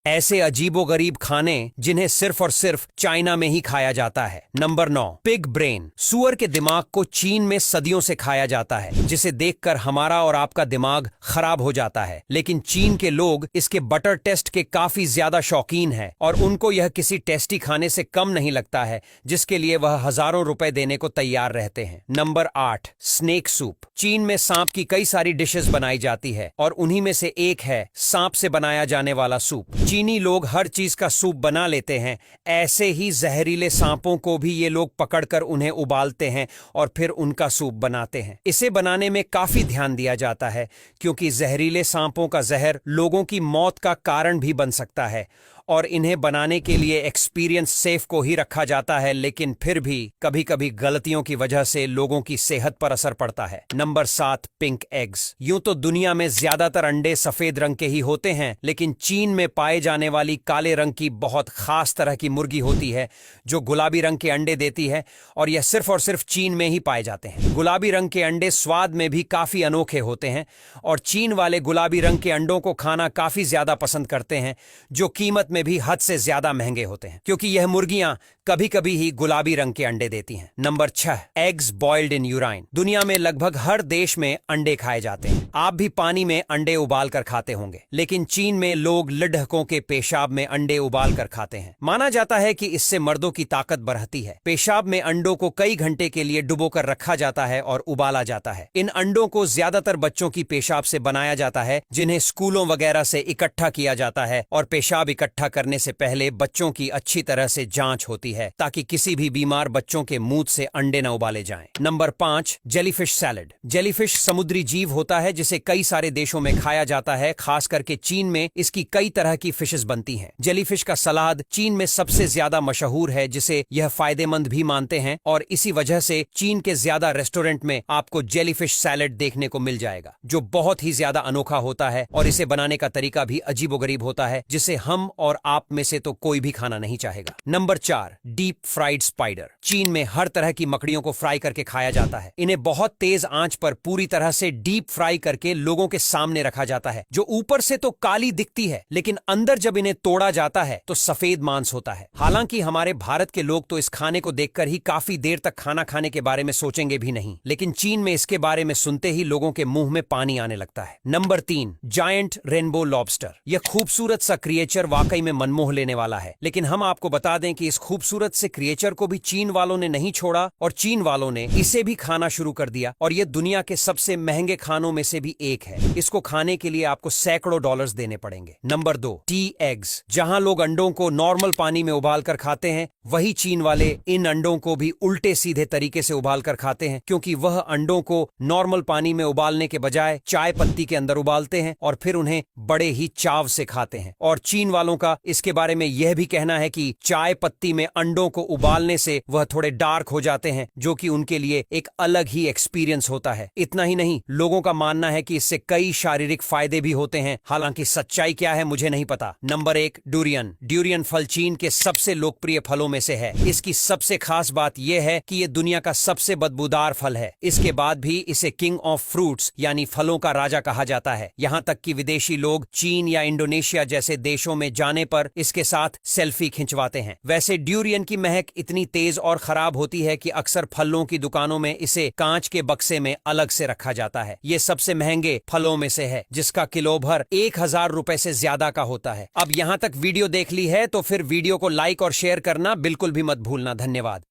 ऐसे अजीबोगरीब खाने जिन्हें सिर्फ और सिर्फ चाइना में ही खाया जाता है। Number 9, pig brain. सुअर के दिमाग को चीन में सदियों से खाया जाता है, जिसे देखकर हमारा और आपका दिमाग खराब हो जाता है। लेकिन चीन के लोग इसके बटर टेस्ट के काफी ज्यादा शौकीन हैं और उनको यह किसी टेस्टी खाने से कम नहीं लगता है, जिसके लिए वह हजारों रुपए देने को तैयार रहते हैं। Number 8, snake soup. चीन में सांप की कई सारी डिशेस बनाई जाती है और उन्हीं में से एक है सांप से बनाया जाने वाला सूप। चीनी लोग हर चीज का सूप बना लेते हैं। ऐसे ही जहरीले सांपों को भी ये लोग पकड़कर उन्हें उबालते हैं और फिर उनका सूप बनाते हैं। इसे बनाने में काफी ध्यान दिया जाता है, क्योंकि जहरीले सांपों का जहर लोगों की मौत का कारण भी बन सकता है और इन्हें बनाने के लिए एक्सपीरियंस सेफ को ही रखा जाता है। लेकिन फिर भी कभी कभी गलतियों की वजह से लोगों की सेहत पर असर पड़ता है। Number 7, pink eggs. यूं तो दुनिया में ज्यादातर अंडे सफेद रंग के ही होते हैं, लेकिन चीन में पाए जाने वाली काले रंग की बहुत खास तरह की मुर्गी होती है जो गुलाबी रंग के अंडे देती है, और यह सिर्फ और सिर्फ चीन में ही पाए जाते हैं। गुलाबी रंग के अंडे स्वाद में भी काफी अनोखे होते हैं और चीन वाले गुलाबी रंग के अंडों को खाना काफी ज्यादा पसंद करते हैं, जो कीमत में भी हद से ज्यादा महंगे होते हैं, क्योंकि यह मुर्गियां कभी कभी ही गुलाबी रंग के अंडे देती हैं। Number 6, eggs boiled in urine. दुनिया में लगभग हर देश में अंडे खाए जाते हैं। आप भी पानी में अंडे उबाल कर खाते होंगे, लेकिन चीन में लोग लुढ़कों के पेशाब में अंडे उबाल कर खाते हैं। माना जाता है कि इससे मर्दों की ताकत बढ़ती है। पेशाब में अंडों को कई घंटे के लिए डुबोकर रखा जाता है और उबाला जाता है। इन अंडों को ज्यादातर बच्चों की पेशाब से बनाया जाता है, जिन्हें स्कूलों वगैरह से इकट्ठा किया जाता है, और पेशाब इकट्ठा करने से पहले बच्चों की अच्छी तरह से जांच होती है ताकि किसी भी बीमार बच्चों के मुंह से अंडे न उबाले जाएं। Number 5, jellyfish salad. जेलीफिश समुद्री जीव होता है जिसे कई सारे देशों में खाया जाता है। खास करके चीन में इसकी कई तरह की फिशेस बनती हैं। जेलीफिश का सलाद चीन में सबसे ज्यादा मशहूर है, जिसे यह फायदेमंद भी मानते हैं, और इसी वजह से चीन के ज्यादा रेस्टोरेंट में आपको जेलीफिश सैलेड देखने को मिल जाएगा, जो बहुत ही ज्यादा अनोखा होता है और इसे बनाने का तरीका भी अजीबोगरीब होता है, जिसे हम और आप में से तो कोई भी खाना नहीं चाहेगा। Number 4, deep fried spider. चीन में हर तरह की मकड़ियों को फ्राई करके खाया जाता है। इन्हें बहुत तेज आंच पर पूरी तरह से डीप फ्राई करके लोगों के सामने रखा जाता है, जो ऊपर से तो काली दिखती है, लेकिन अंदर जब इन्हें तोड़ा जाता है तो सफेद मांस होता है। हालांकि हमारे भारत के लोग तो इस खाने को देखकर ही काफी देर तक खाना खाने के बारे में सोचेंगे भी नहीं, लेकिन चीन में इसके बारे में सुनते ही लोगों के मुंह में पानी आने लगता है। Number 3, giant rainbow lobster. यह खूबसूरत सा क्रिएचर वाकई में मनमोह लेने वाला है, लेकिन हम आपको बता दें कि इस खूबसूरत से क्रिएचर को भी चीन वालों ने नहीं छोड़ा और चीन वालों ने इसे भी खाना शुरू कर दिया, और यह दुनिया के सबसे महंगे खानों में से भी एक है। इसको खाने के लिए आपको सैकड़ों डॉलर्स देने पड़ेंगे। Number 2, T eggs. जहां लोग अंडों को नॉर्मल पानी में उबाल कर खाते हैं, वही चीन वाले इन अंडों को भी उल्टे सीधे तरीके से उबाल कर खाते हैं, क्योंकि वह अंडों को नॉर्मल पानी में उबालने के बजाय चाय पत्ती के अंदर उबालते हैं और फिर उन्हें बड़े ही चाव से खाते हैं। और चीन वालों का इसके बारे में यह भी कहना है कि चाय पत्ती में अंडों को उबालने से वह थोड़े डार्क हो जाते हैं, जो कि उनके लिए एक अलग ही एक्सपीरियंस होता है। इतना ही नहीं, लोगों का मानना है कि इससे कई शारीरिक फायदे भी होते हैं। हालांकि सच्चाई क्या है मुझे नहीं पता। Number 1, durian. डूरियन फल चीन के सबसे लोकप्रिय फलों में से है। इसकी सबसे खास बात यह है कि यह दुनिया का सबसे बदबूदार फल है। इसके बाद भी इसे किंग ऑफ फ्रूट्स यानी फलों का राजा कहा जाता है। यहाँ तक कि विदेशी लोग चीन या इंडोनेशिया जैसे देशों में जाने पर इसके साथ सेल्फी खिंचवाते हैं। वैसे डूरियन की महक इतनी तेज और खराब होती है कि अक्सर फलों की दुकानों में इसे कांच के बक्से में अलग से रखा जाता है। ये सबसे महंगे फलों में से है, जिसका किलो भर 1000 रुपए से ज्यादा का होता है। अब यहाँ तक वीडियो देख ली है तो फिर वीडियो को लाइक और शेयर करना बिल्कुल भी मत भूलना। धन्यवाद।